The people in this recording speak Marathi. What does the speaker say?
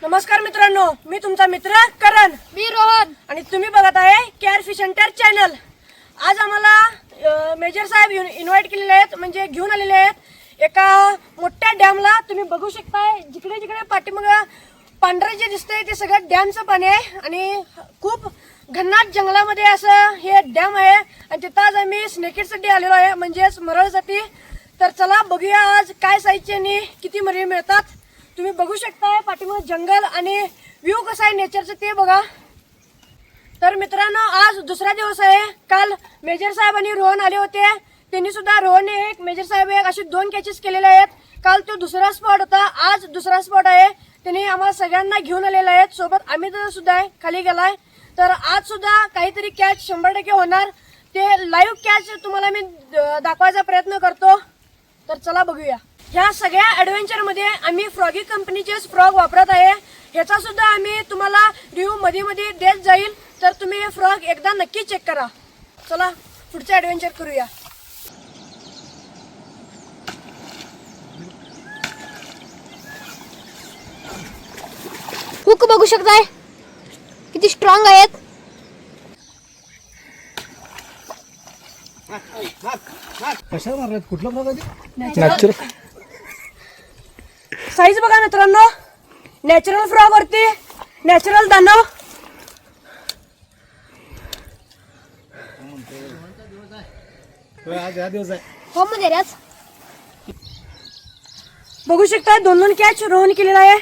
नमस्कार मित्रांनो, मी तुमचा मित्र करण. मी रोहन आणि तुम्ही बघत आहे केअर फिश सेंटर चॅनल. आज आम्हाला मेजर साहेब इन्व्हाइट केलेले आहेत, म्हणजे घेऊन आलेले आहेत एका मोठ्या डॅमला. तुम्ही बघू शकताय जिकडे जिकडे पाठीमागं पांढरं जे दिसतंय ते सगळं डॅमचं पाणी आहे आणि खूप घनदाट जंगलामध्ये असं हे डॅम आहे. आणि तिथं आज आम्ही स्नेकिडसाठी आलेलो आहे, म्हणजेच मरळसाठी. तर चला बघूया आज काय साईजचे आणि किती मरी मिळतात. तुम्ही बघू शकताय पाठीमागं जंगल आणि व्ह्यू कसा आहे नेचरचं ते बघा. तर मित्रांनो, आज दुसरा दिवस आहे. काल मेजर साहेब आणि रोहन आले होते. त्यांनी सुद्धा रोहनने एक, मेजर साहेब एक, असे 2 कॅचेस केलेले आहेत. काल तो दुसरा स्पॉट होता, आज दुसरा स्पॉट आहे. त्यांनी आम्हाला सगळ्यांना घेऊन आलेले आहेत सोबत. आम्ही तर सुद्धा आहे, खाली गेलाय. तर आज सुद्धा काहीतरी कॅच 100% होणार. ते लाईव्ह कॅच तुम्हाला मी दाखवायचा प्रयत्न करतो. तर चला बघूया. ह्या सगळ्या ॲडव्हेंचर मध्ये आम्ही फ्रॉगी कंपनीचेच फ्रॉग वापरत आहे. ह्याचा सुद्धा आम्ही तुम्हाला रिव्ह्यू मध्ये मध्ये देत जाईल. तर तुम्ही हे फ्रॉग एकदा नक्की चेक करा. चला पुढचं ॲडव्हेंचर करूया. हुक बघू शकताय किती स्ट्रॉंग आहेत. कशाला मारलात? कुठला फ्रॉग आहे? नॅचरल साईज बघा मित्रांनो, नॅचरल फ्रॉग वरती नॅचरल दानव. आज या दिवस आहे. हो मध्ये रे आज. बघू शकता 2 कॅच रोहन केलेला आहे.